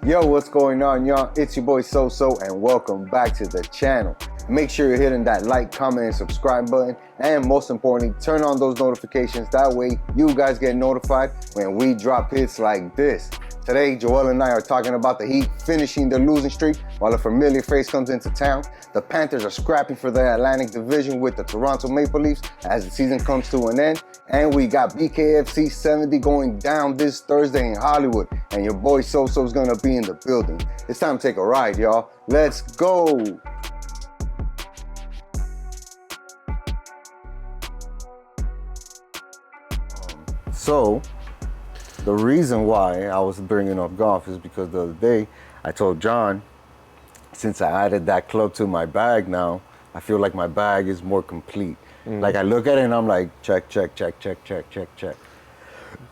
Yo, what's going on, y'all? It's your boy SoSo, and welcome back to the channel. Make sure you're hitting that like, comment, and subscribe button, and most importantly, turn on those notifications. That way, you guys get notified when we drop hits like this. Today, Joel and I are talking about the Heat finishing the losing streak while a familiar face comes into town. The Panthers are scrapping for the Atlantic Division with the Toronto Maple Leafs as the season comes to an end. And we got BKFC 70 going down this Thursday in Hollywood. And your boy SoSo is gonna be in the building. It's time to take a ride, y'all. Let's go! So, the reason why I was bringing up golf is because the other day I told John, since I added that club to my bag now, I feel like my bag is more complete. Like I look at it and I'm like, check, check, check, check, check, check, check.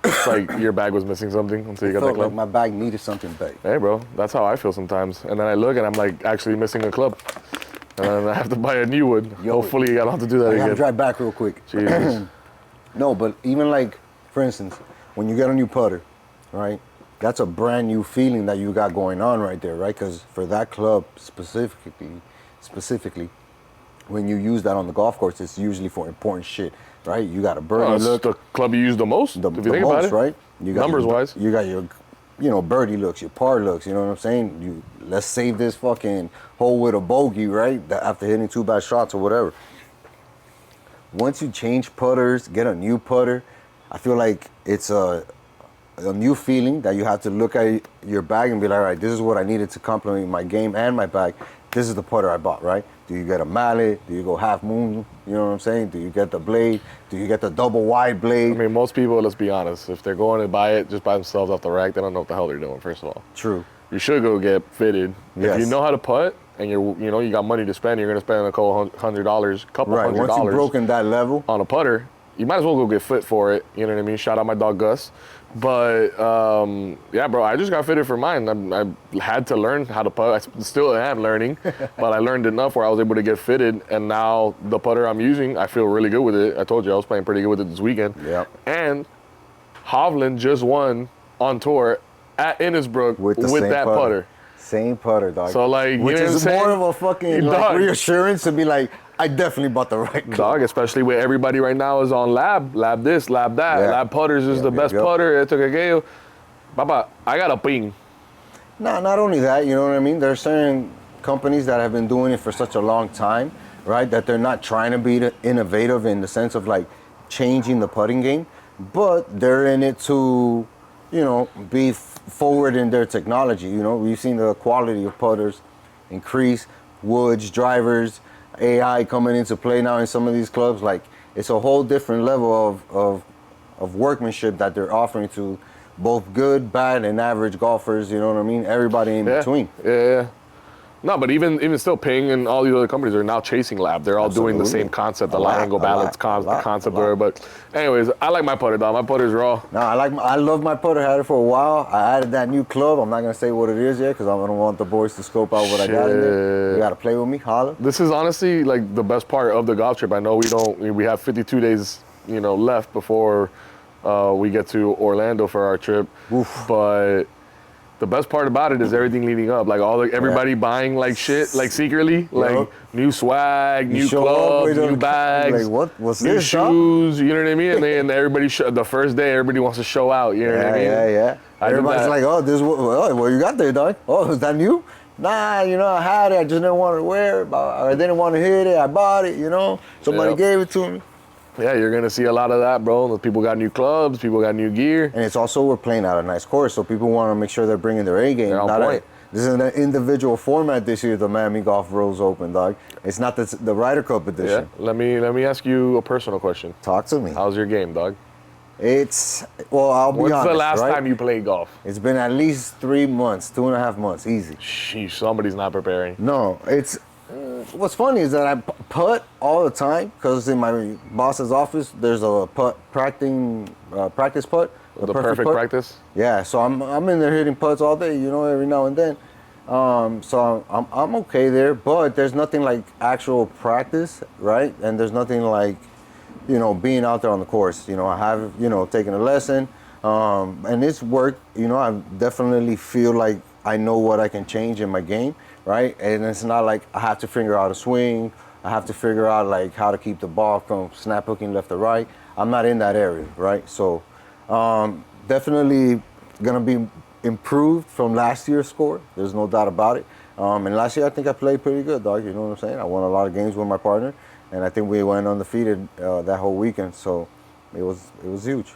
It's like your bag was missing something until you got that club? Like my bag needed something big. Hey, bro, that's how I feel sometimes. And then I look and I'm like actually missing a club. And then I have to buy a new one. Yo, hopefully I don't have to do that I again. gotta drive back real quick. Jesus. No, but even like, for instance, when you get a new putter, right? That's a brand new feeling that you got going on right there, right? Because for that club specifically, when you use that on the golf course, it's usually for important shit, right? You got a birdie look. The club you use the most, if you think about it. Right? You got Numbers-wise. You got your, birdie looks, your par looks, you know what I'm saying? Let's save this fucking hole with a bogey, right? After hitting 2 bad shots or whatever. Once you change putters, get a new putter, I feel like it's a new feeling that you have to look at your bag and be like, all right, this is what I needed to complement my game and my bag. This is the putter I bought, right? Do you get a mallet? Do you go half moon? You know what I'm saying? Do you get the blade? Do you get the double wide blade? I mean, most people, let's be honest, if they're going to buy it just by themselves off the rack, they don't know what the hell they're doing, first of all. True. You should go get fitted. Yes. If you know how to putt and you got money to spend, you're gonna spend a couple $100, Right, once you've broken that level on a putter, you might as well go get fit for it. You know what I mean? Shout out my dog Gus. But yeah, bro, I just got fitted for mine. I had to learn how to putt. I still am learning, but I learned enough where I was able to get fitted. And now the putter I'm using, I feel really good with it. I told you I was playing pretty good with it this weekend. Yep. And Hovland just won on tour at Innisbrook with that putter. Same putter, dog. So like, which is more of a fucking reassurance to be like, I definitely bought the right club. Dog, especially with everybody right now is on lab this, lab that. Yeah. Lab putters is the best putter. Esto que aquello. Papa, I got a ping. No, not only that, you know what I mean? There are certain companies that have been doing it for such a long time, right? That they're not trying to be innovative in the sense of like changing the putting game, but they're in it to, be forward in their technology. We've seen the quality of putters increase, woods, drivers, AI coming into play now in some of these clubs. Like, it's a whole different level of workmanship that they're offering to both good, bad, and average golfers, you know what I mean? Everybody in between. Yeah. No, but even still, Ping and all these other companies are now chasing lab. They're all doing the same concept, the line angle balance concept. But anyways, I like my putter, dog. My putter's raw. No, I love my putter. Had it for a while. I added that new club. I'm not gonna say what it is yet because I don't want the boys to scope out what I got in there. You gotta play with me, holla. This is honestly like the best part of the golf trip. I know we have 52 days, left before we get to Orlando for our trip. Oof. But the best part about it is everything leading up. Like everybody buying like shit, like secretly, like new swag, new clubs, new bags, like what's new this, shoes. You know what I mean? And everybody the first day, everybody wants to show out. You know what I mean? Yeah. Everybody's like, oh, what you got there, dog? Oh, is that new? Nah, I had it. I just didn't want to wear it. I didn't want to hit it. I bought it. Somebody gave it to me. Yeah, you're going to see a lot of that, bro. People got new clubs, people got new gear. And it's also, we're playing at a nice course, so people want to make sure they're bringing their A game. This is an individual format this year, the Miami Golf Rose Open, dog. It's not the Ryder Cup edition. Yeah, let me ask you a personal question. Talk to me. How's your game, dog? I'll be honest, When's the last time you played golf? It's been at least 3 months, 2.5 months, easy. Sheesh, somebody's not preparing. No, what's funny is that I putt all the time because in my boss's office there's a practice putt. The perfect putt. practice? Yeah, so I'm in there hitting putts all day, every now and then. So I'm okay there, but there's nothing like actual practice, right? And there's nothing like, being out there on the course. I have, taken a lesson, And it's worked. You know, I definitely feel like I know what I can change in my game, right? And it's not like I have to figure out a swing. I have to figure out like how to keep the ball from snap hooking left or right. I'm not in that area, right? So definitely gonna be improved from last year's score. There's no doubt about it. And last year I think I played pretty good, dog. You know what I'm saying? I won a lot of games with my partner, and I think we went undefeated that whole weekend. So it was huge.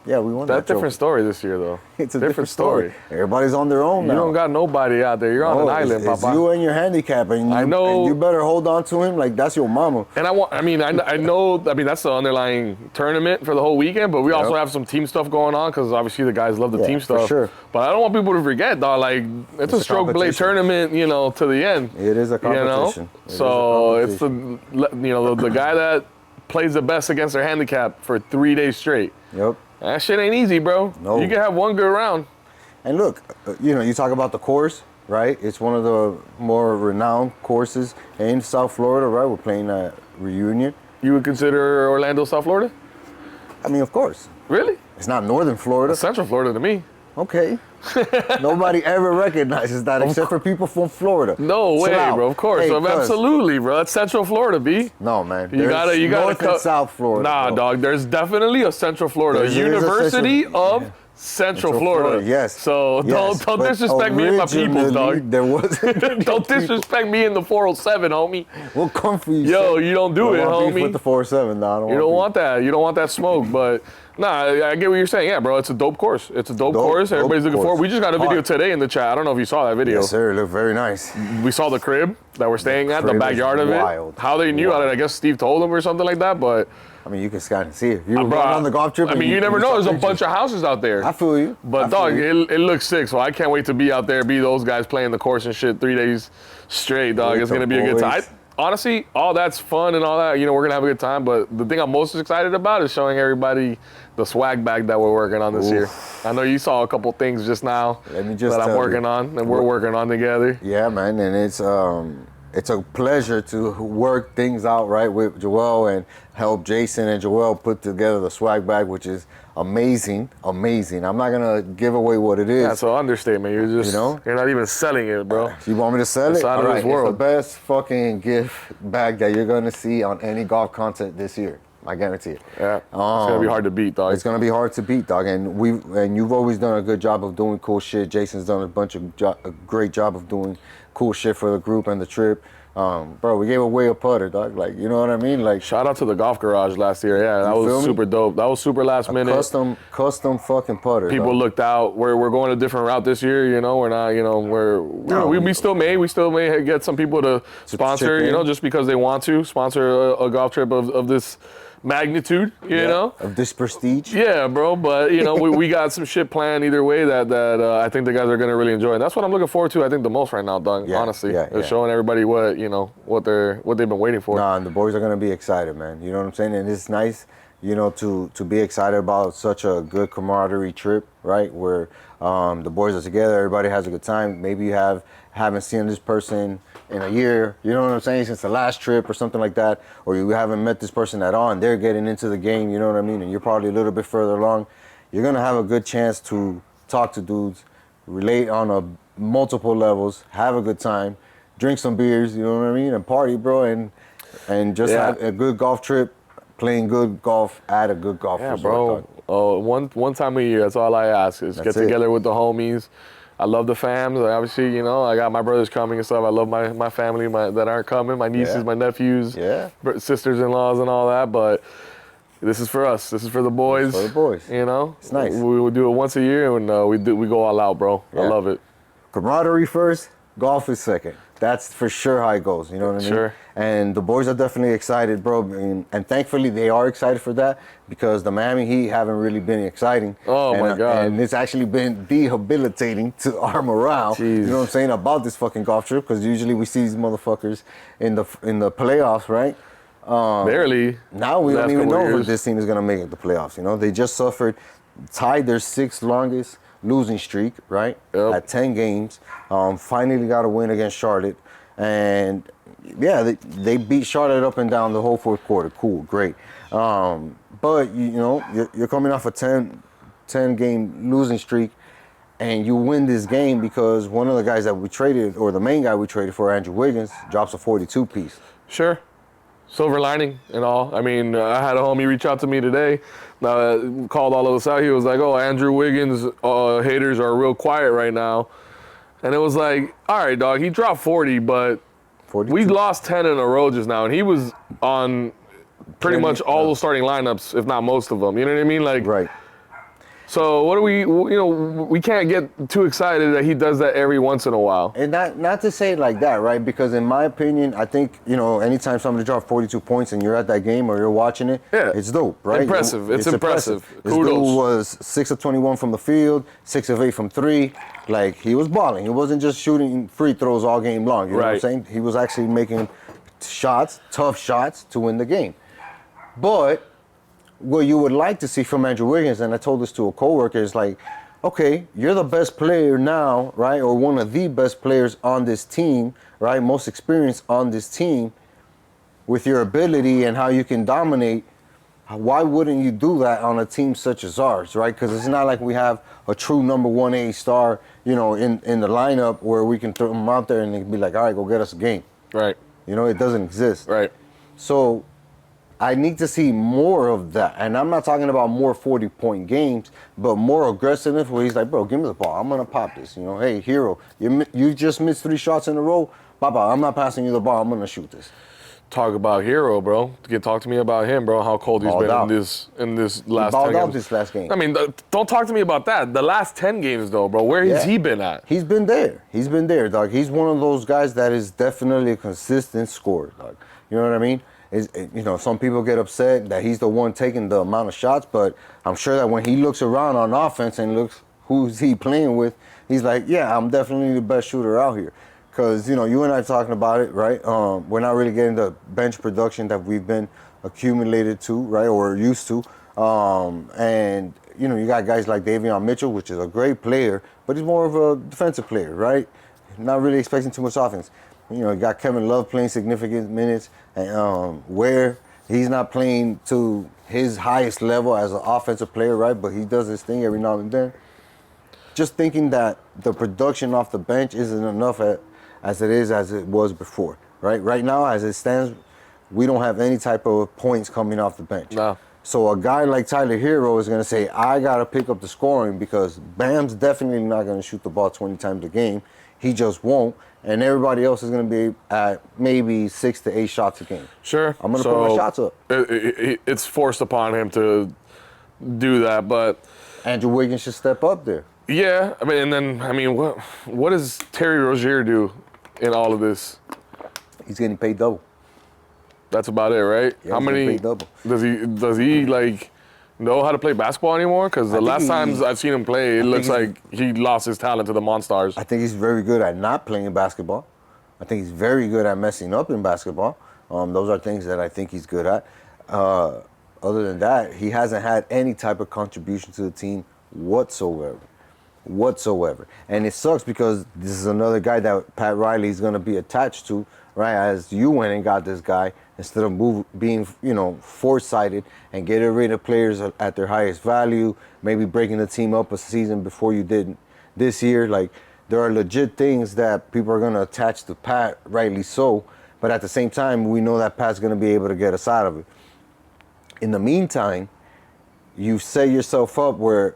Yeah, we won that. That's a different story this year, though. It's a different story. Everybody's on their own now. You don't got nobody out there. You're on an island, it's Papa. you and your handicap, and you, I know. and you better hold on to him like that's your mama. And I know. I mean, that's the underlying tournament for the whole weekend. But we also have some team stuff going on because obviously the guys love the team stuff. For sure. But I don't want people to forget, dog. Like it's a stroke blade tournament, you know, to the end. It is a competition. You know? It's the guy that plays the best against their handicap for 3 days straight. Yep. That shit ain't easy, bro. No. You can have one good round. And look, you know, you talk about the course, right? It's one of the more renowned courses in South Florida, right? We're playing at Reunion. You would consider Orlando, South Florida? I mean, of course. Really? It's not Northern Florida. That's Central Florida to me. Okay. Nobody ever recognizes that except for people from Florida. No way, bro. Of course. Hey, absolutely, bro. It's Central Florida, B. No, man. You gotta North and South Florida. Nah, bro. dog. There's definitely a Central Florida. University of Central Florida. Yes. So yes. don't disrespect me and my people, dog. There wasn't. Don't disrespect me in the 407, homie. We'll come for you. Yo, you don't do it, homie. With the 407, nah, you don't want that. You don't want that smoke, but. Nah, I get what you're saying. Yeah, bro, it's a dope course. It's a dope course. Everybody's looking forward. We just got a video today in the chat. I don't know if you saw that video. Yes, sir. It looked very nice. We saw the crib that we're staying at, the backyard of it. How they knew, I guess Steve told them or something like that, but... I mean, you can kind of see it. You were on the golf trip. I mean, you never know. There's a bunch of houses out there. I feel you. But, dog, it looks sick, so I can't wait to be out there, be those guys playing the course and shit 3 days straight, dog. It's going to be a good time. Honestly, all that's fun and all that. You know, we're going to have a good time, but the thing I'm most excited about is showing everybody the swag bag that we're working on this year. I know you saw a couple things just now that I'm working on and we're working on together. Yeah, man, and it's a pleasure to work things out right with Joel and help Jason and Joel put together the swag bag, which is amazing. I'm not gonna give away what it is. That's an understatement. You're just, you're not even selling it, bro. You want me to sell it? All right, it's the best fucking gift bag that you're gonna see on any golf content this year. I guarantee it. Yeah, it's gonna be hard to beat, dog. It's gonna be hard to beat, dog. And you've always done a good job of doing cool shit. Jason's done a great job of doing cool shit for the group and the trip. Bro, we gave away a putter, dog. Like, you know what I mean? Like, shout out to the golf garage last year. Yeah, that was super dope. That was super last minute. Custom fucking putter. People looked out. We're going a different route this year. You know, we're not. You know, we still may get some people to sponsor. You know, just because they want to sponsor a golf trip of this magnitude, you know, of this prestige. Yeah, bro. But you know, we got some shit planned either way that I think the guys are gonna really enjoy, and that's what I'm looking forward to. I think the most right now, dog. Honestly, showing everybody what they've been waiting for. Nah, and the boys are gonna be excited, man. You know what I'm saying? And it's nice, you know, to be excited about such a good camaraderie trip, right? Where the boys are together, everybody has a good time. Maybe you haven't seen this person in a year, you know what I'm saying, since the last trip or something like that, or you haven't met this person at all and they're getting into the game, you know what I mean, and you're probably a little bit further along. You're gonna have a good chance to talk to dudes, relate on multiple levels, have a good time, drink some beers, you know what I mean, and party, bro, and just have a good golf trip, playing good golf at a good golf resort. Bro. Oh, one time a year, that's all I ask is get together with the homies. I love the fams. Obviously, you know, I got my brothers coming and stuff. I love my family that aren't coming, my nieces, my nephews, sisters-in-laws and all that. But this is for us. This is for the boys. It's for the boys. You know? It's nice. We will do it once a year, and we go all out, bro. I love it. Camaraderie first, golf is second. That's for sure how it goes, you know what I mean? Sure. And the boys are definitely excited, bro. And thankfully, they are excited for that because the Miami Heat haven't really been exciting. Oh, my God. And it's actually been debilitating to our morale, you know what I'm saying, about this fucking golf trip because usually we see these motherfuckers in the playoffs, right? Barely. Now we don't even know if this team is going to make it the playoffs, you know? They just tied their 6th longest losing streak, right? At 10 games. Finally got a win against Charlotte. And yeah, they beat Charlotte up and down the whole 4th quarter. Cool, great. But you know, you're coming off a 10 10-game losing streak, and you win this game because one of the guys that we traded, or the main guy we traded for, Andrew Wiggins, drops a 42-piece. Sure. Silver lining and all. I mean, I had a homie reach out to me today, called all of us out. He was like, oh, Andrew Wiggins haters are real quiet right now. And it was like, all right, dog, he dropped 40, but 42. we lost 10 in a row just now. And he was on pretty much all those starting lineups, if not most of them. You know what I mean? Like, Right. So what do we can't get too excited that he does that every once in a while. And not to say it like that, right? Because in my opinion, I think, anytime somebody drops 42 points and you're at that game or you're watching it, it's dope, right? Impressive. It's impressive. This Kudos. dude was 6 of 21 from the field, 6 of 8 from 3. Like, he was balling. He wasn't just shooting free throws all game long. You know what I'm saying? He was actually making shots, tough shots to win the game. But what you would like to see from Andrew Wiggins, and I told this to a coworker, is like, okay, you're the best player now, right? Or one of the best players on this team, right? Most experienced on this team with your ability and how you can dominate. Why wouldn't you do that on a team such as ours, right? Because it's not like we have a true number 1A star, in the lineup where we can throw them out there and they can be like, all right, go get us a game. Right. It doesn't exist. Right. So I need to see more of that. And I'm not talking about more 40-point games, but more aggressiveness where he's like, bro, give me the ball. I'm going to pop this. Hey, hero, you just missed 3 shots in a row. Papa, I'm not passing you the ball. I'm going to shoot this. Talk about hero, bro. Talk to me about him, bro. How cold he's been in this last 10 games. Balled out this last game. I mean, don't talk to me about that. The last 10 games, though, bro. Where has he been at? He's been there. He's been there, dog. He's one of those guys that is definitely a consistent scorer, dog. You know what I mean? Some people get upset that he's the one taking the amount of shots, but I'm sure that when he looks around on offense and looks who's he playing with, he's like, yeah, I'm definitely the best shooter out here. Because, you and I talking about it, right? We're not really getting the bench production that we've been accumulated to, right, or used to. And, you got guys like Davion Mitchell, which is a great player, but he's more of a defensive player, right? Not really expecting too much offense. You got Kevin Love playing significant minutes, and where he's not playing to his highest level as an offensive player, right? But he does his thing every now and then. Just thinking that the production off the bench isn't enough as it was before, right? Right now, as it stands, we don't have any type of points coming off the bench. No. So a guy like Tyler Hero is going to say, I got to pick up the scoring because Bam's definitely not going to shoot the ball 20 times a game. He just won't. And everybody else is going to be at maybe 6 to 8 shots a game. Sure. I'm going to put my shots up. It's forced upon him to do that, but Andrew Wiggins should step up there. Yeah, what does Terry Rozier do in all of this? He's getting paid double. That's about it, right? Yeah, How many paid double. does he like know how to play basketball anymore? Because the last times I've seen him play, it looks like he lost his talent to the Monstars. I think he's very good at not playing basketball. I think he's very good at messing up in basketball. Those are things that I think he's good at. Other than that, he hasn't had any type of contribution to the team whatsoever. And it sucks because this is another guy that Pat Riley is going to be attached to, right? As you went and got this guy, instead of being, foresighted and getting rid of players at their highest value, maybe breaking the team up a season before you did this year. Like, there are legit things that people are going to attach to Pat, rightly so. But at the same time, we know that Pat's going to be able to get us out of it. In the meantime, you set yourself up where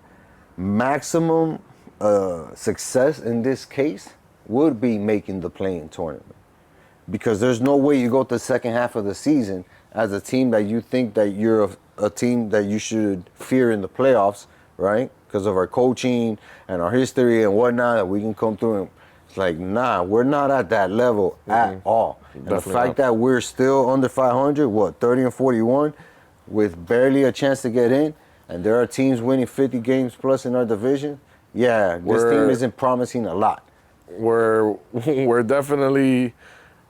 maximum success in this case would be making the play-in tournament, because there's no way you go to the second half of the season as a team that you think that you're a team that you should fear in the playoffs, right? Because of our coaching and our history and whatnot, that we can come through. And it's like, nah, we're not at that level at all. And the fact that we're still under 500, 30 and 41, with barely a chance to get in, and there are teams winning 50 games plus in our division, this team isn't promising a lot. We're definitely,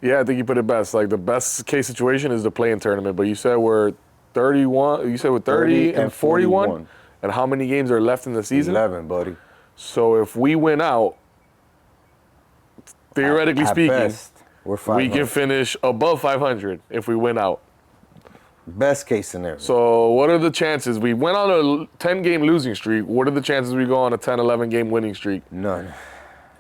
I think you put it best. Like, the best case situation is the play-in tournament. But you said we're 31. You said we're 30 and 41. And how many games are left in the season? 11, buddy. So if we win out, theoretically speaking, best, we're 500. we can finish above 500 if we win out. Best case scenario. So what are the chances? We went on a 10-game losing streak. What are the chances we go on a 10, 11-game winning streak? None.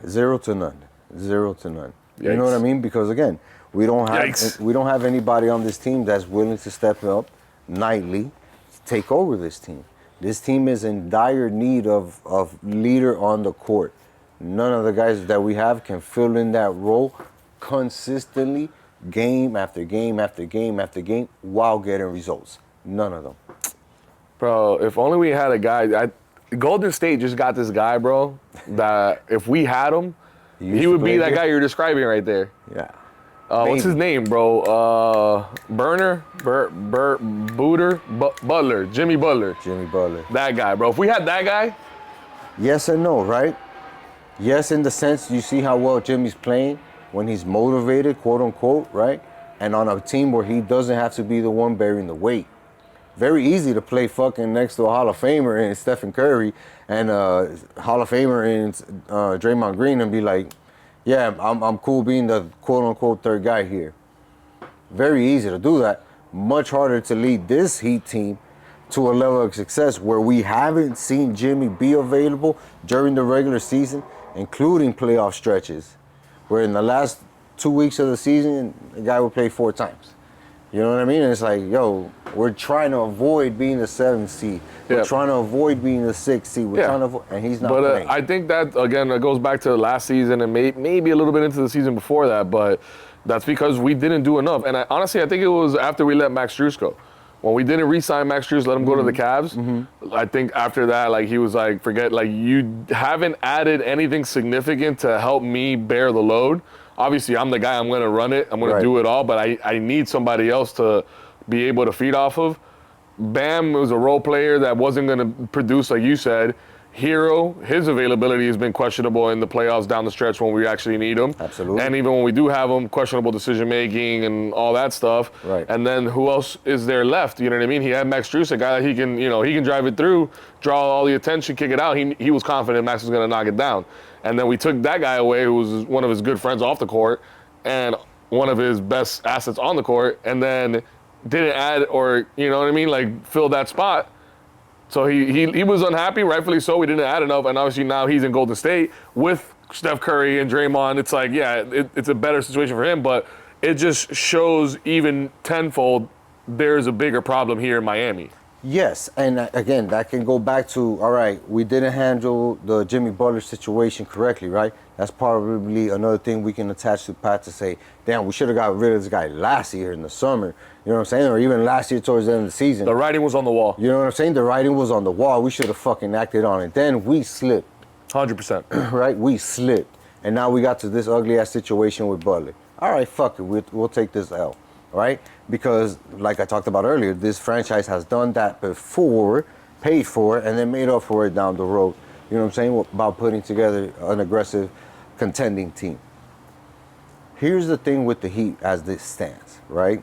0 to none. 0 to none. Yikes. You know what I mean? Because again, we don't have anybody on this team that's willing to step up nightly to take over this team. This team is in dire need of leader on the court. None of the guys that we have can fill in that role consistently, game after game after game after game, while getting results. None of them. Bro, if only we had a guy. Golden State just got this guy, bro, that if we had him, he would be that guy you're describing right there. Yeah. What's his name, bro? Butler, Jimmy Butler. Jimmy Butler. That guy, bro. If we had that guy. Yes and no, right? Yes, in the sense you see how well Jimmy's playing when he's motivated, quote unquote, right? And on a team where he doesn't have to be the one bearing the weight. Very easy to play fucking next to a Hall of Famer in Stephen Curry and Hall of Famer in Draymond Green and be like, yeah, I'm cool being the quote unquote third guy here. Very easy to do that. Much harder to lead this Heat team to a level of success where we haven't seen Jimmy be available during the regular season, including playoff stretches, where in the last 2 weeks of the season, the guy would play 4 times. You know what I mean? And it's like, yo, we're trying to avoid being the 7th seed. We're trying to avoid being the 6th seed. We're trying to avoid, and he's not playing. I think that, again, it goes back to last season and maybe a little bit into the season before that, but that's because we didn't do enough. And honestly, I think it was after we let Max Strus go. When we didn't re-sign Max Strus, let him go to the Cavs, I think after that, like, he was like, forget, like, you haven't added anything significant to help me bear the load. Obviously, I'm the guy, I'm going to run it, I'm going to do it all, but I need somebody else to be able to feed off of. Bam was a role player that wasn't going to produce, like you said. Hero, his availability has been questionable in the playoffs down the stretch when we actually need him. Absolutely. And even when we do have him, questionable decision-making and all that stuff. Right. And then who else is there left? You know what I mean? He had Max Strus, a guy that he can drive it through, draw all the attention, kick it out. He was confident Max was going to knock it down. And then we took that guy away who was one of his good friends off the court and one of his best assets on the court, and then didn't add or, you know what I mean, like, fill that spot. So he was unhappy, rightfully so. We didn't add enough, and obviously now he's in Golden State with Steph Curry and Draymond. It's like, yeah, it's a better situation for him, but it just shows even tenfold there's a bigger problem here in Miami. Yes, and again, that can go back to, all right, we didn't handle the Jimmy Butler situation correctly, right? That's probably another thing we can attach to Pat to say, damn, we should have got rid of this guy last year in the summer. You know what I'm saying? Or even last year towards the end of the season. The writing was on the wall. You know what I'm saying? The writing was on the wall. We should have fucking acted on it. Then we slipped. 100%. Right? We slipped. And now we got to this ugly-ass situation with Butler. All right, fuck it. We'll take this L. Right? Because, like I talked about earlier, this franchise has done that before, paid for it, and then made up for it down the road. You know what I'm saying? About putting together an aggressive contending team. Here's the thing with the Heat as this stands, right?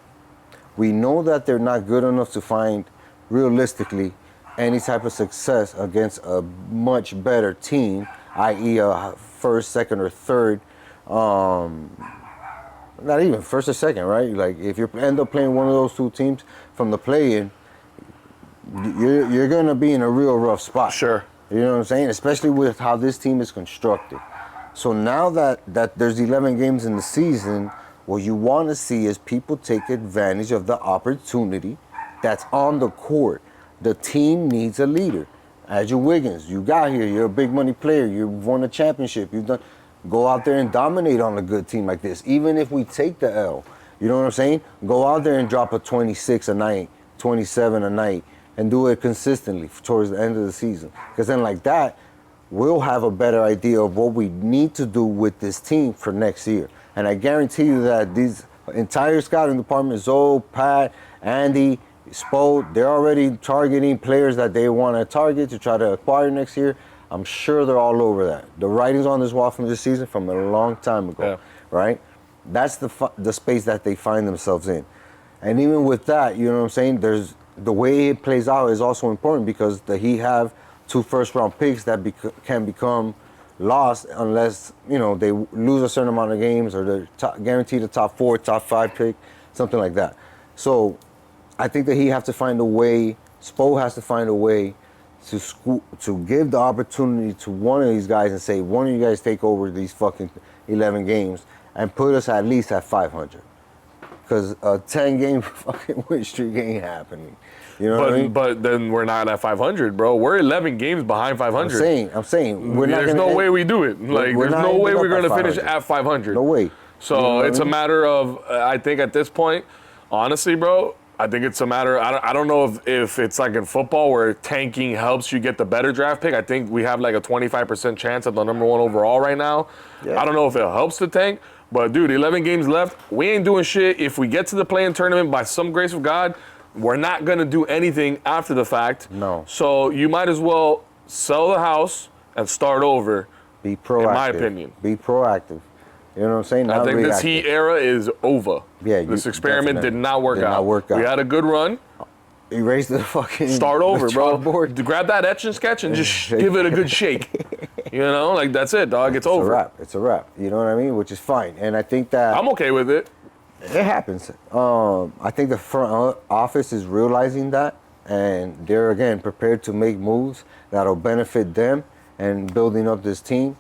We know that they're not good enough to find, realistically, any type of success against a much better team, i.e. a first, second, or third, not even first or second, right? Like, if you end up playing one of those two teams from the play-in, you're going to be in a real rough spot. Sure. You know what I'm saying? Especially with how this team is constructed. So now that there's 11 games in the season, what you want to see is people take advantage of the opportunity that's on the court. The team needs a leader. Andrew Wiggins, you got here. You're a big money player. You've won a championship. Go out there and dominate on a good team like this. Even if we take the L, you know what I'm saying? Go out there and drop a 26 a night, 27 a night, and do it consistently towards the end of the season. Because then like that, we'll have a better idea of what we need to do with this team for next year. And I guarantee you that these entire scouting department, Zoe, Pat, Andy, Spo, they're already targeting players that they want to target to try to acquire next year. I'm sure they're all over that. The writing's on this wall from this season from a long time ago, right? That's the space that they find themselves in. And even with that, you know what I'm saying, there's the way it plays out is also important because the Heat have 2 first-round picks that can become lost unless, you know, they lose a certain amount of games or they're guaranteed a top 4, top 5 pick, something like that. So I think that he has to find a way. Spo has to find a way to give the opportunity to one of these guys and say, one of you guys take over these fucking 11 games and put us at least at 500. Because a 10-game fucking win streak ain't happening. You know what I mean? But then we're not at 500, bro. We're 11 games behind 500. I'm saying. There's no way we do it. Like, there's no way we're going to finish at 500. No way. So you know it's a matter of, I think at this point, honestly, bro, I think it's a matter, I don't know if it's like in football where tanking helps you get the better draft pick. I think we have like a 25% chance of the number 1 overall right now. Yeah. I don't know if it helps to tank, but dude, 11 games left. We ain't doing shit. If we get to the play-in tournament by some grace of God, we're not going to do anything after the fact. No. So you might as well sell the house and start over. Be proactive. In my opinion. Be proactive. You know what I'm saying? I think this Heat era is over. Yeah, this experiment did not work out. We had a good run. Erase the fucking start over, bro. Chalkboard. Grab that etch and sketch and just give it a good shake. You know, like that's it, dog. It's over. It's a wrap. You know what I mean? Which is fine. And I think that I'm okay with it. It happens. I think the front office is realizing that, and they're again prepared to make moves that'll benefit them and building up this team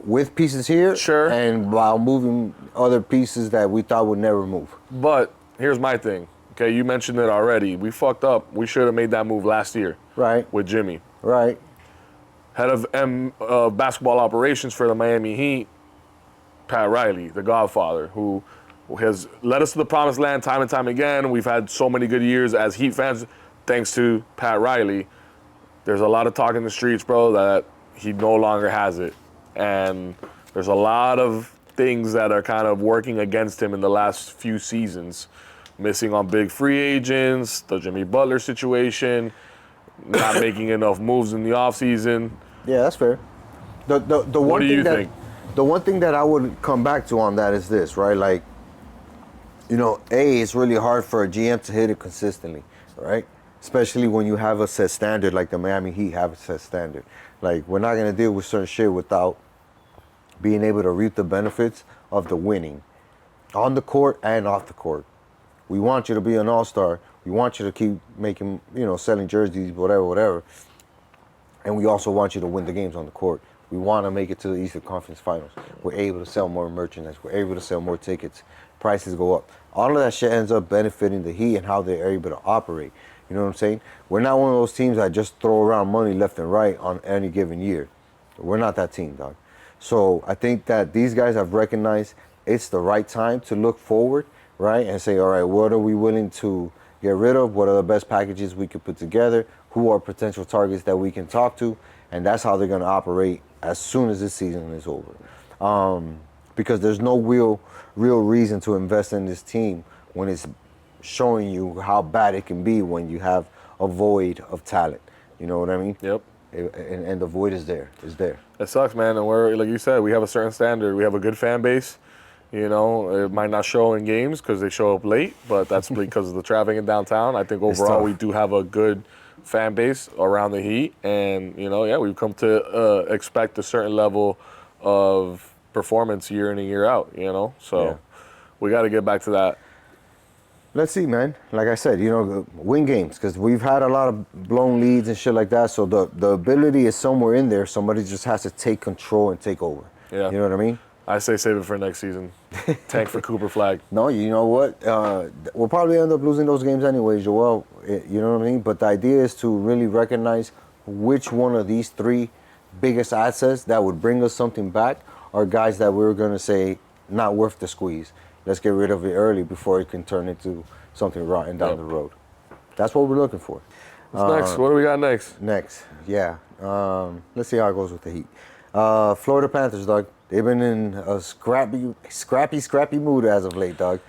with pieces here, sure, and while moving other pieces that we thought would never move. But here's my thing. Okay, you mentioned it already. We fucked up. We should have made that move last year. Right. With Jimmy. Right. Head of basketball operations for the Miami Heat, Pat Riley, the Godfather, who has led us to the promised land time and time again. We've had so many good years as Heat fans, thanks to Pat Riley. There's a lot of talk in the streets, bro, that he no longer has it. And there's a lot of things that are kind of working against him in the last few seasons. Missing on big free agents, the Jimmy Butler situation, not making enough moves in the offseason. Yeah, that's fair. What do you think? The one thing that I would come back to on that is this, right? Like, you know, it's really hard for a GM to hit it consistently, right? Especially when you have a set standard like the Miami Heat have a set standard. Like, we're not going to deal with certain shit without being able to reap the benefits of the winning on the court and off the court. We want you to be an all-star. We want you to keep making, you know, selling jerseys, whatever. And we also want you to win the games on the court. We want to make it to the Eastern Conference Finals. We're able to sell more merchandise. We're able to sell more tickets. Prices go up. All of that shit ends up benefiting the Heat and how they're able to operate. You know what I'm saying? We're not one of those teams that just throw around money left and right on any given year. We're not that team, dog. So I think that these guys have recognized it's the right time to look forward, right? And say, all right, what are we willing to get rid of? What are the best packages we could put together? Who are potential targets that we can talk to? And that's how they're going to operate as soon as this season is over. Because there's no real reason to invest in this team when it's showing you how bad it can be when you have a void of talent. You know what I mean? Yep. And the void is there. It's there. It sucks, man. And we're, like you said, we have a certain standard. We have a good fan base. You know, it might not show in games because they show up late, but that's because of the traffic in downtown. I think overall we do have a good fan base around the Heat. And, you know, yeah, we've come to expect a certain level of performance year in and year out, you know? So we got to get back to that. Let's see, man. Like I said, you know, win games because we've had a lot of blown leads and shit like that. So the ability is somewhere in there. Somebody just has to take control and take over. Yeah. You know what I mean? I say save it for next season. Tank for Cooper Flag. No, you know what? We'll probably end up losing those games anyway, Joel. You know what I mean? But the idea is to really recognize which one of these three biggest assets that would bring us something back are guys that we're going to say not worth the squeeze. Let's get rid of it early before it can turn into something rotten down the road. That's what we're looking for. What's next? What do we got next? Next, yeah. Let's see how it goes with the Heat. Florida Panthers, dog. They've been in a scrappy mood as of late, dog.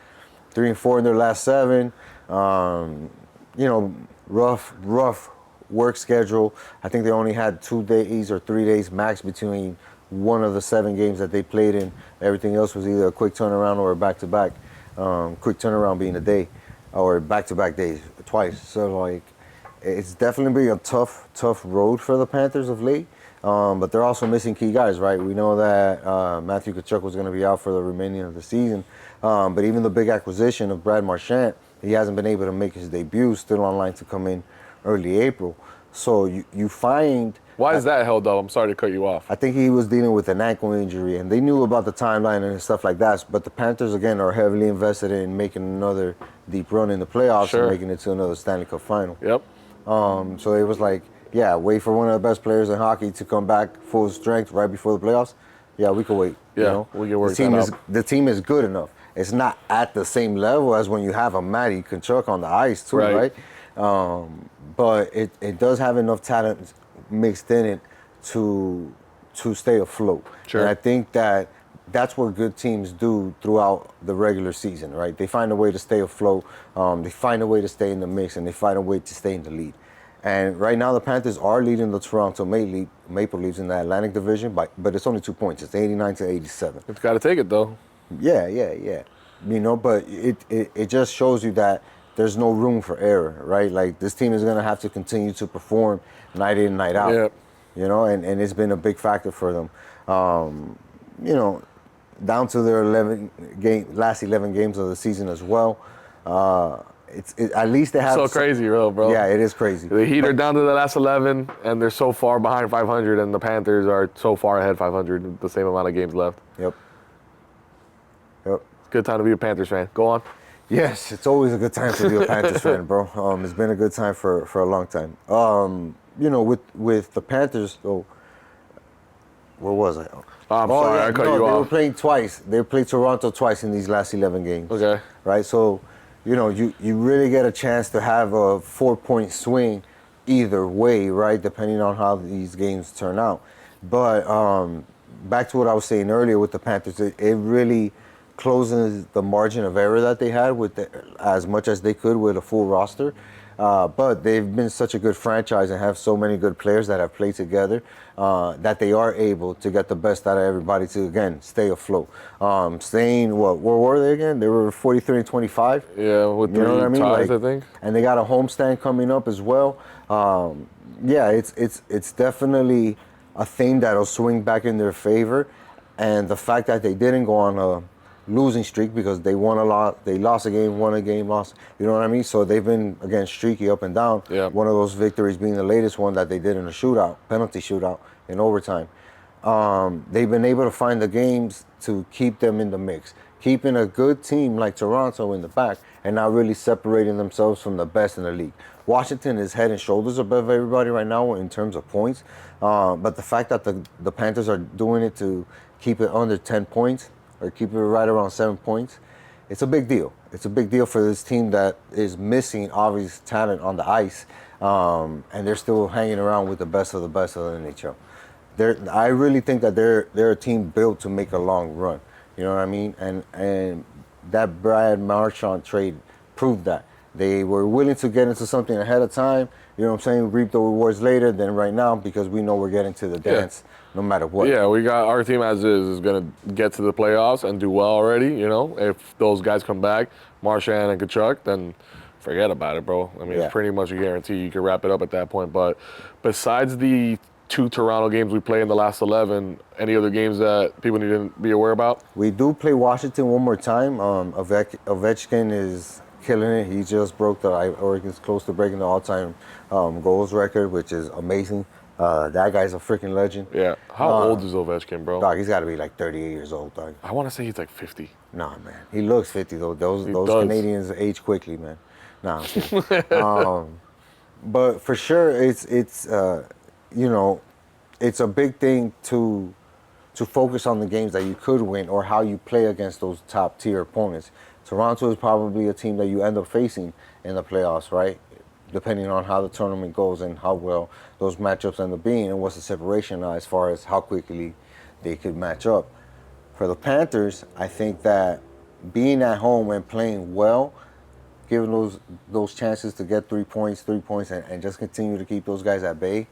3-4 in their last 7. You know, rough work schedule. I think they only had 2 days or 3 days max between one of the 7 games that they played in. Everything else was either a quick turnaround or a back-to-back. Quick turnaround being a day, or back-to-back days, twice. So, like, it's definitely been a tough road for the Panthers of late. But they're also missing key guys, right? We know that Matthew Tkachuk was going to be out for the remaining of the season. But even the big acquisition of Brad Marchand He hasn't been able to make his debut, still online to come in early April. So you find... Why is that held up? I'm sorry to cut you off. I think he was dealing with an ankle injury, and they knew about the timeline and stuff like that. But the Panthers, again, are heavily invested in making another deep run in the playoffs and making it to another Stanley Cup final. Yep. So it was like, yeah, wait for one of the best players in hockey to come back full strength right before the playoffs. Yeah, we could wait. Yeah, we can work that out. The team is good enough. It's not at the same level as when you have a Matty Tkachuk on the ice too, right? But it does have enough talent mixed in it to stay afloat. Sure. And I think that's what good teams do throughout the regular season, right? They find a way to stay afloat. They find a way to stay in the mix, and they find a way to stay in the lead. And right now, the Panthers are leading the Toronto Maple Leafs in the Atlantic Division, but it's only 2 points. It's 89-87. It's got to take it, though. Yeah. You know, but it just shows you that there's no room for error, right? Like, this team is going to have to continue to perform night in, night out. Yeah. You know, and it's been a big factor for them. You know, down to their last 11 games of the season as well. At least they have... So crazy, bro. Yeah, it is crazy. The Heat are down to the last 11, and they're so far behind 500, and the Panthers are so far ahead 500, the same amount of games left. Yep. Good time to be a Panthers fan. Go on. Yes, it's always a good time to be a Panthers fan, bro. It's been a good time for a long time. You know, with the Panthers, though, where was I? I'm sorry, I cut you off. They were playing twice. They played Toronto twice in these last 11 games. Okay. Right? So, you know, you really get a chance to have a 4-point swing either way, right? Depending on how these games turn out. But back to what I was saying earlier with the Panthers, it really closes the margin of error that they had as much as they could with a full roster. But they've been such a good franchise and have so many good players that have played together that they are able to get the best out of everybody to, again, stay afloat. Where were they again? They were 43-25. Yeah, with 3 ties, I think. And they got a homestand coming up as well. Yeah, it's definitely a thing that'll swing back in their favor. And the fact that they didn't go on a losing streak because they won a lot, they lost a game, won a game, lost. You know what I mean? So they've been, again, streaky up and down. Yeah. One of those victories being the latest one that they did in a shootout, penalty shootout in overtime. They've been able to find the games to keep them in the mix, keeping a good team like Toronto in the back and not really separating themselves from the best in the league. Washington is head and shoulders above everybody right now in terms of points. But the fact that the Panthers are doing it to keep it under 10 points, or keep it right around 7 points, it's a big deal. It's a big deal for this team that is missing obvious talent on the ice, and they're still hanging around with the best of the NHL. I really think that they're a team built to make a long run. You know what I mean? And that Brad Marchand trade proved that. They were willing to get into something ahead of time, you know what I'm saying, reap the rewards later than right now because we know we're getting to the dance no matter what. Yeah, we got our team as is going to get to the playoffs and do well already, you know. If those guys come back, Marchand and Tkachuk, then forget about it, bro. I mean, it's pretty much a guarantee you can wrap it up at that point. But besides the 2 Toronto games we play in the last 11, any other games that people need to be aware about? We do play Washington one more time. Ovechkin is killing it. He just broke or he's close to breaking the all-time goals record, which is amazing. That guy's a freaking legend. Yeah. How old is Ovechkin, bro? Dog, he's got to be like 38 years old, dog. I want to say he's like 50. Nah, man. He looks 50, though. Those Canadians age quickly, man. Nah, I'm kidding. But for sure, it's you know, it's a big thing to focus on the games that you could win or how you play against those top-tier opponents. Toronto is probably a team that you end up facing in the playoffs, right? Depending on how the tournament goes and how well those matchups end up being and what's the separation as far as how quickly they could match up. For the Panthers, I think that being at home and playing well, giving those chances to get 3 points, and just continue to keep those guys at bay,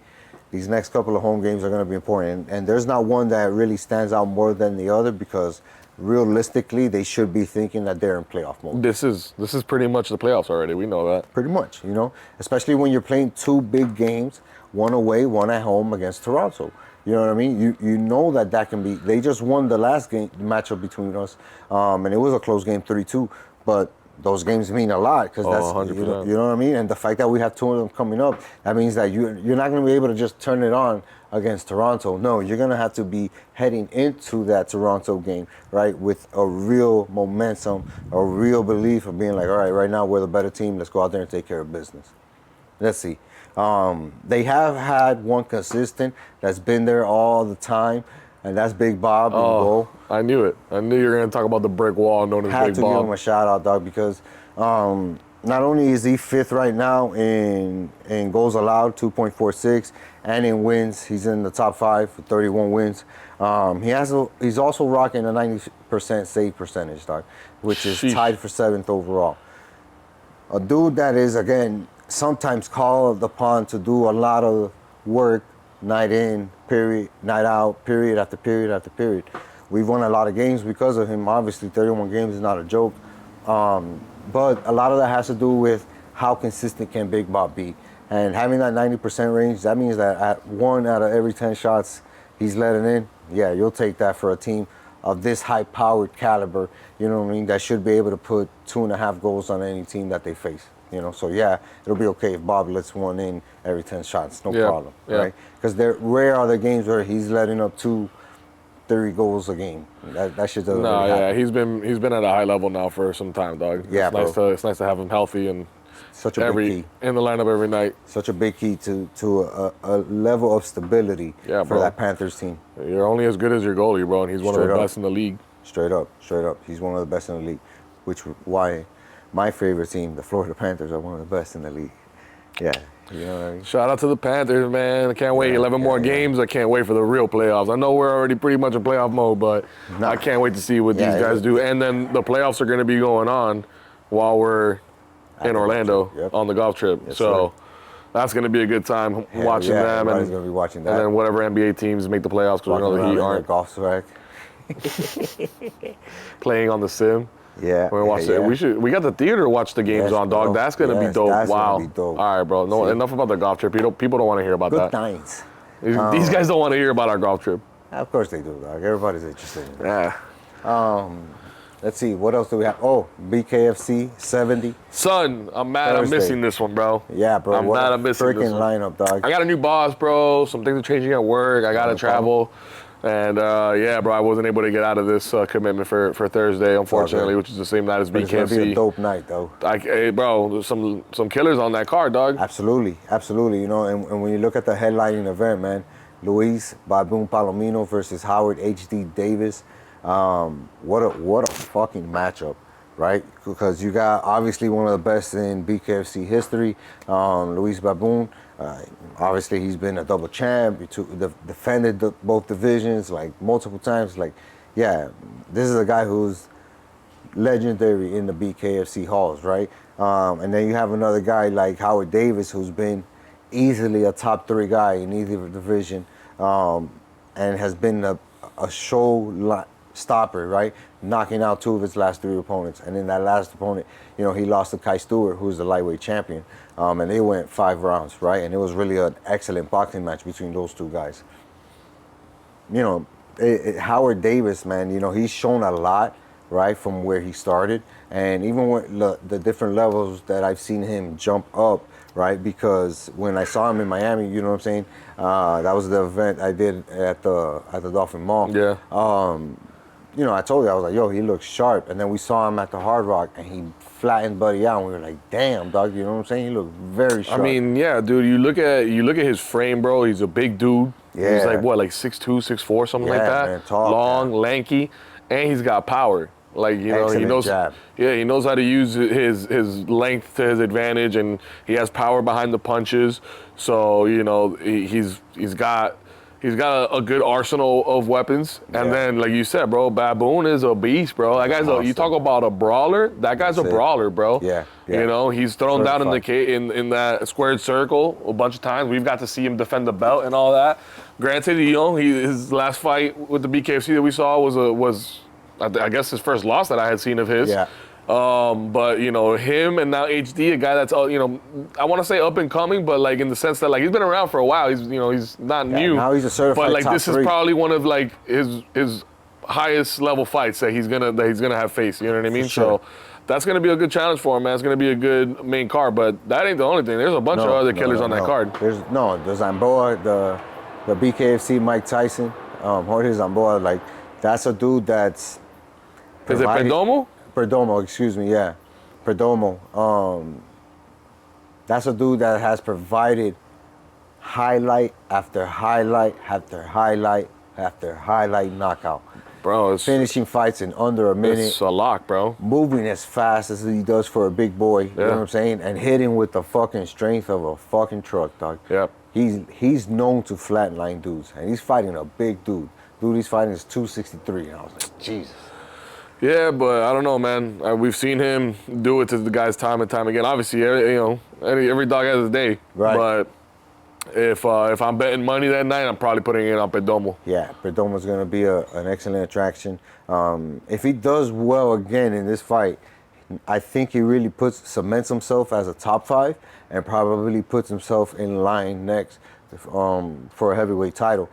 these next couple of home games are going to be important. And there's not one that really stands out more than the other because realistically, they should be thinking that they're in playoff mode. This is pretty much the playoffs already. We know that. Pretty much, you know, especially when you're playing 2 big games, one away, one at home against Toronto. You know what I mean? You know that can be. They just won the last game matchup between us, and it was a close game, 3-2. But those games mean a lot because that's 100%. you know what I mean. And the fact that we have 2 of them coming up, that means that you're not going to be able to just turn it on against Toronto. No, you're going to have to be heading into that Toronto game, right, with a real momentum, a real belief of being like, all right now we're the better team. Let's go out there and take care of business. Let's see. They have had one consistent that's been there all the time, and that's Big Bob in goal. I knew it. I knew you were going to talk about the brick wall known as Big Bob. Had to give him a shout out, dog, because not only is he 5th right now in goals allowed, 2.46, and in wins, he's in the top 5 for 31 wins. He's also rocking a 90% save percentage, dog, which is tied for 7th overall. A dude that is, again, sometimes called upon to do a lot of work, night in, period, night out, period after period after period. We've won a lot of games because of him. Obviously, 31 games is not a joke. But a lot of that has to do with how consistent can Big Bob be. And having that 90% range, that means that at 1 out of every 10 shots he's letting in, yeah, you'll take that for a team of this high-powered caliber, you know what I mean, that should be able to put 2.5 goals on any team that they face. You know, so yeah, it'll be okay if Bob lets 1 in every 10 shots, no problem, right? Because rare are the games where he's letting up 2, 3 goals a game. That shit doesn't really happen. He's been at a high level now for some time, dog. Yeah, it's nice to have him healthy and such a big key in the lineup every night. Such a big key to a level of stability for that Panthers team. You're only as good as your goalie, bro, and he's one of the best in the league. Straight up. He's one of the best in the league, which why my favorite team, the Florida Panthers, are one of the best in the league. Yeah, you know what I mean? Shout out to the Panthers, man. I can't wait. 11 more games. I can't wait for the real playoffs. I know we're already pretty much in playoff mode, but I can't wait to see what these guys do. And then the playoffs are going to be going on while we're in Orlando on the golf trip. Yes, so that's going to be a good time watching them. Everybody's going to be watching that. And then whatever NBA teams make the playoffs because we know the Heat aren't. Golf swag. Playing on the sim. Yeah, we're watching it. We got the theater to watch the games on, dog. That's gonna be dope. That's wow. gonna be dope. All right, bro. No, enough about the golf trip. People don't want to hear about that. Good nights. These guys don't want to hear about our golf trip. Of course they do, dog. Everybody's interested in that. Yeah. Let's see. What else do we have? Oh, BKFC 70. Son, I'm mad. Thursday. I'm missing this one, bro. Yeah, bro. I'm mad. I'm missing this one. Freaking lineup, dog. I got a new boss, bro. Some things are changing at work. I gotta travel. And yeah, bro, I wasn't able to get out of this commitment for Thursday, unfortunately, which is the same night as BKFC. It's gonna be a dope night, though. Hey, bro, there's some killers on that card, dog. Absolutely. You know, and when you look at the headlining event, man, Luis Baboon Palomino versus Howard H.D. Davis, what a fucking matchup, right? Because you got obviously one of the best in BKFC history, Luis Baboon. Obviously, he's been a double champ, defended both divisions like multiple times. Like, yeah, this is a guy who's legendary in the BKFC halls, right? And then you have another guy like Howard Davis, who's been easily a top 3 guy in either division, and has been a show stopper, right? Knocking out 2 of his last 3 opponents. And in that last opponent, you know, he lost to Kai Stewart, who's the lightweight champion. And they went 5 rounds, right? And it was really an excellent boxing match between those 2 guys. You know, Howard Davis, man, you know, he's shown a lot, right, from where he started. And even with the different levels that I've seen him jump up, right? Because when I saw him in Miami, you know what I'm saying? That was the event I did at the Dolphin Mall. Yeah. You know, I told you, I was like, yo, he looks sharp. And then we saw him at the Hard Rock, and he flattened Buddy out, and we were like, damn, dog, you know what I'm saying? He looked very sharp. I mean, yeah, dude, you look at his frame, bro. He's a big dude. Yeah. He's like, what, like 6'2", 6'4", something like that? Man, tall, long, lanky, and he's got power. Like, you know, excellent he knows jab. Yeah, he knows how to use his length to his advantage, and he has power behind the punches. So, you know, he's got a good arsenal of weapons. And then, like you said, bro, Baboon is a beast, bro. That guy's you talk about a brawler. That guy's a brawler, bro. Yeah. You know, he's thrown down in that squared circle a bunch of times. We've got to see him defend the belt and all that. Granted, you know, his last fight with the BKFC that we saw was I guess his first loss that I had seen of his. Yeah. But, you know, him and now HD, a guy that's, you know, I want to say up and coming, but like in the sense that like he's been around for a while. He's, you know, he's not new. Now he's a certified But like top this 3. is probably one of like his highest level fights that he's gonna have faced. You know what I mean? Sure. So that's going to be a good challenge for him, man. It's going to be a good main card, but that ain't the only thing. There's a bunch of other killers on that card. There's Zamboa, the BKFC Mike Tyson, Jorge Zamboa. Like, that's a dude that's. Is it Perdomo? Perdomo, excuse me, yeah. Perdomo. That's a dude that has provided highlight after highlight after highlight after highlight knockout. Bro, it's finishing fights in under a minute. It's a lock, bro. Moving as fast as he does for a big boy. You know what I'm saying? And hitting with the fucking strength of a fucking truck, dog. Yep. He's known to flatline dudes, and he's fighting a big dude. Dude he's fighting is 263, and I was like, Jesus. Yeah, but I don't know, man. We've seen him do it to the guys time and time again. Obviously, every dog has a day. Right. But if I'm betting money that night, I'm probably putting it on Perdomo. Yeah, Perdomo's going to be an excellent attraction. If he does well again in this fight, I think he really cements himself as a top 5 and probably puts himself in line next for a heavyweight title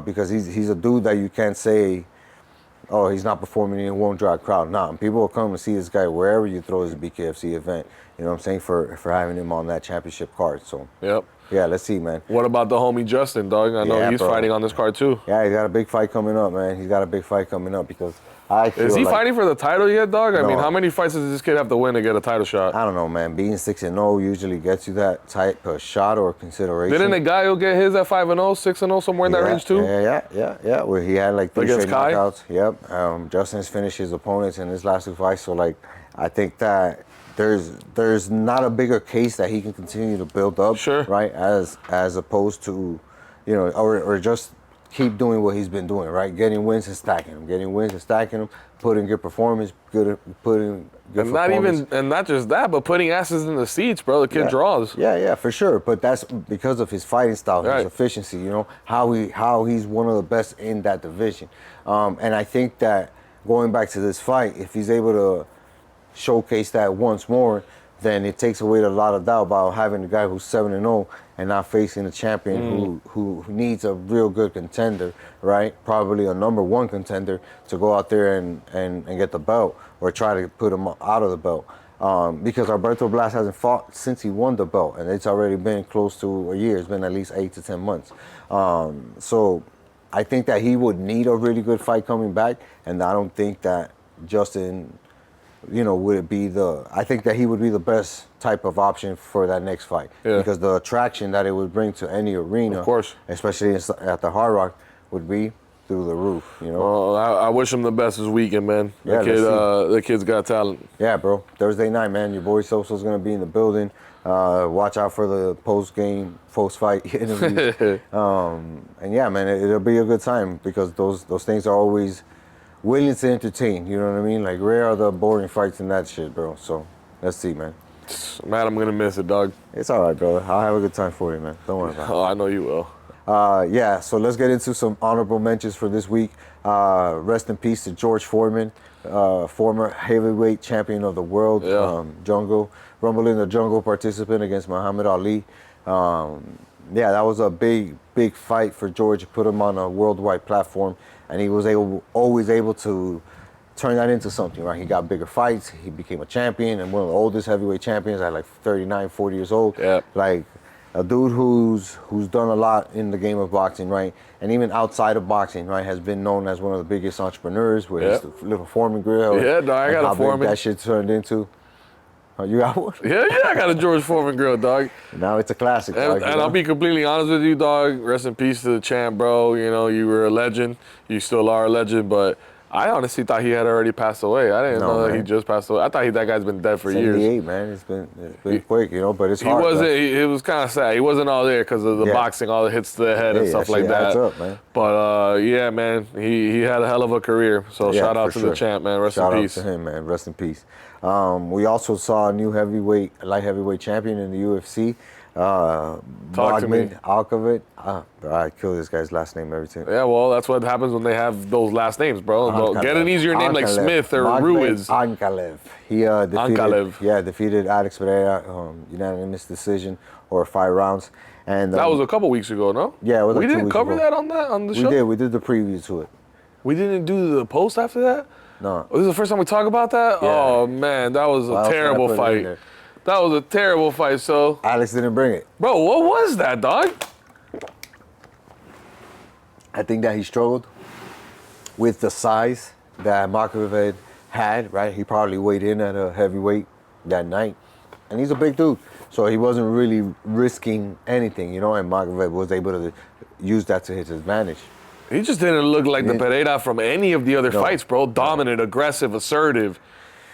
because he's a dude that you can't say, oh, he's not performing and won't draw a crowd. Nah, people will come and see this guy wherever you throw his BKFC event. You know what I'm saying? For having him on that championship card. So. Yep. Yeah, let's see, man. What about the homie Justin, dog? I know he's fighting on this card too. Yeah, he's got a big fight coming up, man. He's got a big fight coming up because I feel Is he fighting for the title yet, dog? I mean, how many fights does this kid have to win to get a title shot? I don't know, man. Being 6-0 usually gets you that type of shot or consideration. Didn't the guy who get his at 5-0, 6-0, somewhere in that range too? Yeah. Where he had like 3 against straight knockouts. Yep. Justin's finished his opponents in his last 2 fights, so like I think that there's not a bigger case that he can continue to build up, right? As opposed to, or just keep doing what he's been doing, right? Getting wins and stacking them, putting good performance, putting good performance. And not just that, but putting asses in the seats, bro. The kid draws. Yeah, for sure. But that's because of his fighting style, his efficiency, how he's one of the best in that division. And I think that going back to this fight, if he's able to showcase that once more, then it takes away a lot of doubt about having a guy who's 7-0 and not facing a champion who needs a real good contender, right? Probably a number 1 contender to go out there and get the belt or try to put him out of the belt. Because Alberto Blas hasn't fought since he won the belt, and it's already been close to a year. It's been at least 8 to 10 months. So I think that he would need a really good fight coming back, and I don't think that Justin, I think that he would be the best type of option for that next fight. Because the attraction that it would bring to any arena, of course, especially at the Hard Rock, would be through the roof, Well, I wish him the best this weekend, man. The kid's got talent. Yeah, bro. Thursday night, man. Your boy SoSo's going to be in the building. Watch out for the post-fight interviews. And yeah, man, it'll be a good time because those things are always willing to entertain, you know what I mean? Like, rare are the boring fights in that shit, bro. So, let's see, man. Man, I'm gonna miss it, dog. It's all right, brother. I'll have a good time for you, man. Don't worry about it. Oh, I know you will. So let's get into some honorable mentions for this week. Rest in peace to George Foreman, former heavyweight champion of the world, Rumble in the Jungle participant against Muhammad Ali. That was a big fight for George, put him on a worldwide platform, and he was always able to turn that into something, right? He got bigger fights, he became a champion, and one of the oldest heavyweight champions at like 39, 40 years old. Yeah. Like a dude who's done a lot in the game of boxing, right? And even outside of boxing, right, has been known as one of the biggest entrepreneurs with his little Foreman grill. Yeah, dog, I got a Foreman. That shit turned into. Oh, you got one? Yeah, I got a George Foreman grill, dog. Now it's a classic, dog. And I'll be completely honest with you, dog. Rest in peace to the champ, bro. You were a legend. You still are a legend, but I honestly thought he had already passed away. I didn't know that he just passed away. I thought that guy's been dead for years. 78, man. It's been quick, but it's hard. It was kind of sad. He wasn't all there because of the boxing, all the hits to the head and stuff like that. Up, man. But man, he had a hell of a career. So shout out to the champ, man. Rest in peace. Shout out to him, man. Rest in peace. We also saw a new light heavyweight champion in the UFC. Talk to me. Alkovic. I kill this guy's last name every time. Yeah, well, that's what happens when they have those last names, bro. Get an easier name like Smith or Ruiz. Ankalev. He defeaed Alex Pereira, unanimous decision or 5 rounds. And that was a couple weeks ago, no? Yeah, it was we didn't cover that on the show. We did the preview to it. We didn't do the post after that. No. This is the first time we talk about that? Yeah. Oh, man, that was Why else a would I terrible put it in fight. there? That was a terrible fight, so. Alex didn't bring it. Bro, what was that, dog? I think that he struggled with the size that Makoved had, right? He probably weighed in at a heavyweight that night. And he's a big dude. So he wasn't really risking anything, you know, and Makoved was able to use that to his advantage. He just didn't look like the Pereira from any of the other fights, bro. Dominant, aggressive, assertive.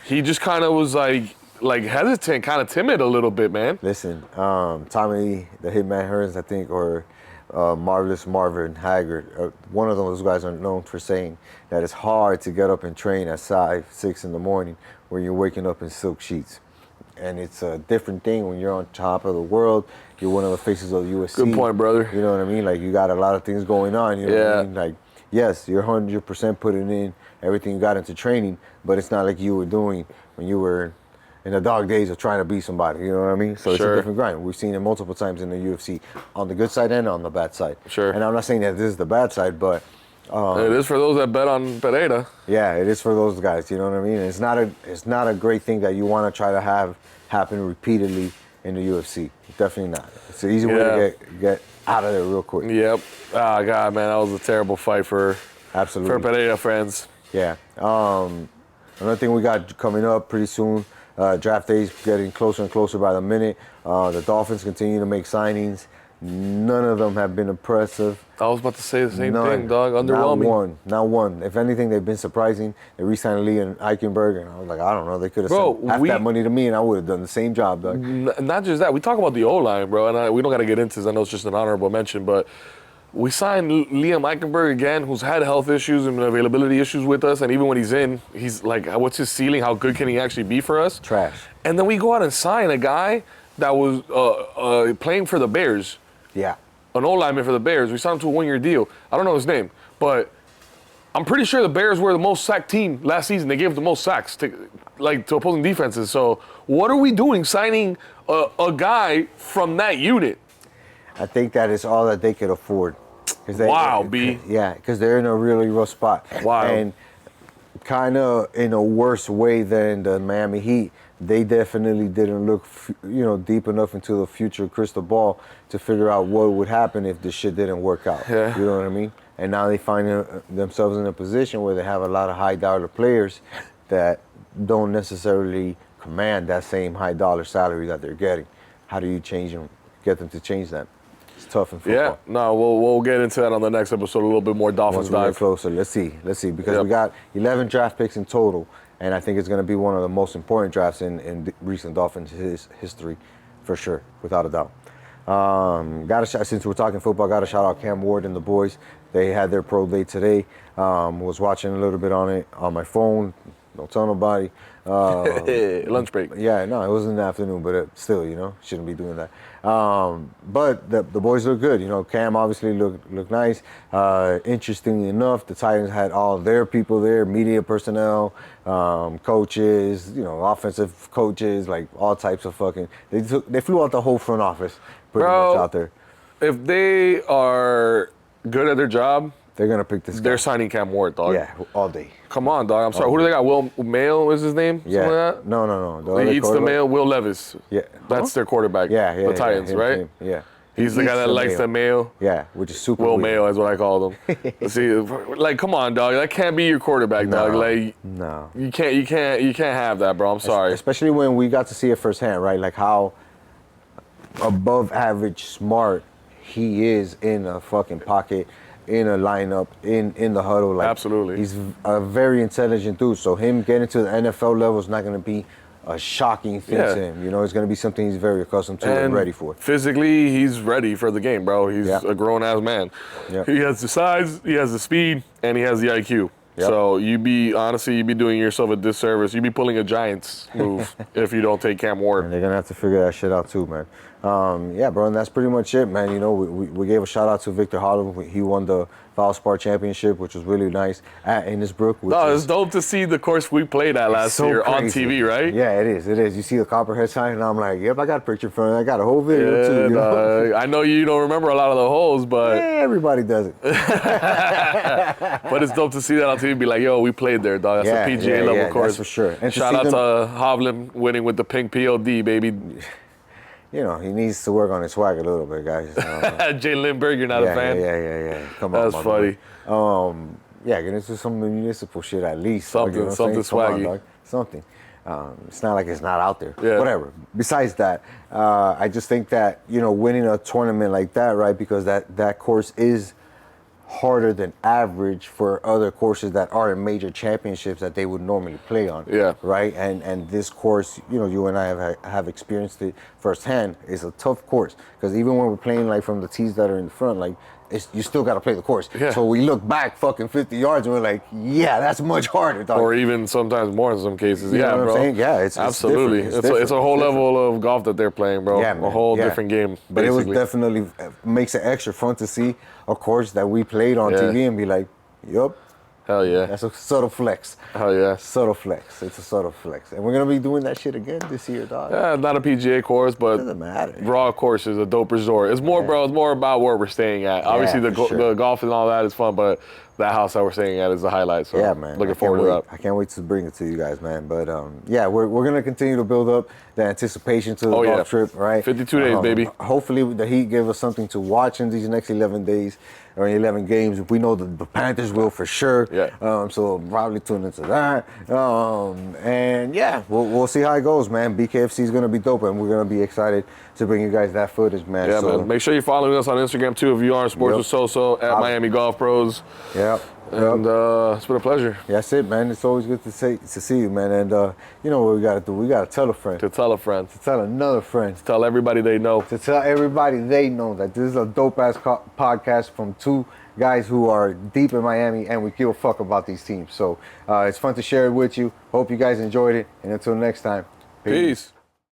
He just kind of was like hesitant, kind of timid a little bit, man. Listen, Tommy the Hitman Hearns, I think, or Marvelous Marvin Haggard, one of those guys are known for saying that it's hard to get up and train at 5, 6 in the morning when you're waking up in silk sheets. And it's a different thing when you're on top of the world. You're one of the faces of the UFC. Good point, brother. You know what I mean? Like, you got a lot of things going on. You know what I mean? Like, yes, you're 100% putting in everything you got into training, but it's not like you were doing when you were in the dog days of trying to beat somebody. You know what I mean? So it's a different grind. We've seen it multiple times in the UFC, on the good side and on the bad side. Sure. And I'm not saying that this is the bad side, but it is for those that bet on Pereira. yeah, it is for those guys. You know what I mean? It's not a great thing that you want to try to have happen repeatedly in the UFC. Definitely not. It's an easy way to get out of there real quick. Yep. Ah, God, man, that was a terrible fight for Pereira friends. Yeah. Another thing we got coming up pretty soon. Draft day's getting closer and closer by the minute. The Dolphins continue to make signings. None of them have been impressive. I was about to say the same thing, dog. Underwhelming. Not one. If anything, they've been surprising. They re-signed Lee and Eichenberg, and I was like, I don't know. They could have sent half that money to me, and I would have done the same job, dog. Not just that. We talk about the O-line, bro, and we don't got to get into this. I know it's just an honorable mention, but we signed Liam Eichenberg again, who's had health issues and availability issues with us, and even when he's in, he's like, what's his ceiling? How good can he actually be for us? Trash. And then we go out and sign a guy that was playing for the Bears. Yeah. An O-lineman for the Bears. We signed him to a one-year deal. I don't know his name, but I'm pretty sure the Bears were the most sacked team last season. They gave the most sacks to opposing defenses. So what are we doing signing a guy from that unit? I think that is all that they could afford. B. Yeah, because they're in a really rough spot. Wow. And kind of in a worse way than the Miami Heat. They definitely didn't look, deep enough into the future crystal ball to figure out what would happen if this shit didn't work out. Yeah. You know what I mean? And now they find themselves in a position where they have a lot of high-dollar players that don't necessarily command that same high-dollar salary that they're getting. How do you change them, get them to change that? It's tough in football. Yeah, no, we'll get into that on the next episode, a little bit more Dolphins dive. dive. Closer. Let's see, because we got 11 draft picks in total. And I think it's going to be one of the most important drafts in recent Dolphins history, for sure, without a doubt. Since we're talking football, got to shout out Cam Ward and the boys. They had their pro day today. Was watching a little bit on it on my phone. Don't tell nobody. Lunch break. Yeah, no, it was in the afternoon, but still, shouldn't be doing that. But the boys look good. Cam obviously looked nice. Interestingly enough, the Titans had all their people there, media personnel, coaches, offensive coaches, like all types of fucking. They flew out the whole front office pretty much out there. If they are good at their job, they're gonna pick this guy. They're signing Cam Ward, dog. Yeah, all day. Come on, dog. I'm sorry. Who do they got? Will Mayo is his name? Yeah. Something like that? No. He eats the mayo. Will Levis. Yeah. That's their quarterback. Yeah. The Titans, right? Yeah. He's the guy that likes the mayo. Yeah, which is super Will weird. Mayo is what I call him. See, come on, dog. That can't be your quarterback, dog. No. You can't have that, bro. I'm sorry. Especially when we got to see it firsthand, right? Like how above average smart he is in a fucking pocket, in a lineup, in the huddle. Like, absolutely. He's a very intelligent dude. So him getting to the NFL level is not going to be a shocking thing to him. It's going to be something he's very accustomed to and ready for. Physically, he's ready for the game, bro. He's a grown-ass man. Yep. He has the size, he has the speed, and he has the IQ. Yep. So you'd be doing yourself a disservice. You'd be pulling a Giants move if you don't take Cam Ward. And they're going to have to figure that shit out too, man. Yeah, bro, and that's pretty much it, man. You know, we gave a shout out to Victor Holland. He won the Valspar Championship, which was really nice at Innisbrook. No, it's dope to see the course we played at last year on TV, right? Yeah, it is. It is. You see the Copperhead sign, and I'm like, yep, I got a picture from it. I got a whole video too. You know? I know you don't remember a lot of the holes, but everybody does it. but it's dope to see that on TV. Be like, yo, we played there, dog. That's a PGA level course that's for sure. And shout out to Hovland winning with the pink POD, baby. You know, he needs to work on his swag a little bit, guys. Jay Lindbergh, you're not a fan? Yeah. Come on, that's funny. Yeah, get into some municipal shit at least. Something, you know something swaggy. On, something. It's not like it's not out there. Yeah. Whatever. Besides that, I just think that, you know, winning a tournament like that, right, because that course is harder than average for other courses that are in major championships that they would normally play on. Yeah. Right? And this course, you know, you and I have experienced it firsthand. It's a tough course because even when we're playing like from the tees that are in the front, like you still got to play the course. Yeah. So we look back fucking 50 yards and we're like, yeah, that's much harder, dog. Or even sometimes more in some cases. You know what bro. I'm saying? Yeah, it's absolutely. It's a whole level of golf that they're playing, bro. Yeah, man. A whole different game. But basically. it was definitely makes it extra fun to see a course that we played on TV and be like, yup. Hell yeah. That's a subtle flex. Hell yeah. Subtle flex. It's a subtle flex. And we're going to be doing that shit again this year, dog. Yeah, not a PGA course, but doesn't matter. Raw course is a dope resort. It's more, bro, it's more about where we're staying at. Obviously, the golf and all that is fun, but that house that we're staying at is the highlight. So yeah, man. Looking forward to that. I can't wait to bring it to you guys, man. But yeah, we're going to continue to build up the anticipation to the golf trip, right? 52 days, baby. Hopefully the Heat gave us something to watch in these next 11 days or 11 games. We know the Panthers will for sure. Yeah. So probably tune into that. And yeah, we'll see how it goes, man. BKFC is going to be dope, and we're going to be excited to bring you guys that footage, man. Yeah, man. Make sure you're following us on Instagram too. If you are in sports with SoSo at Miami Golf Pros. Yep. And it's been a pleasure. That's it, man. It's always good to see you, man. And you know what we got to do? We got to tell a friend. To tell a friend. To tell another friend. To tell everybody they know. To tell everybody they know that this is a dope-ass podcast from two guys who are deep in Miami and we give a fuck about these teams. So it's fun to share it with you. Hope you guys enjoyed it. And until next time, Peace.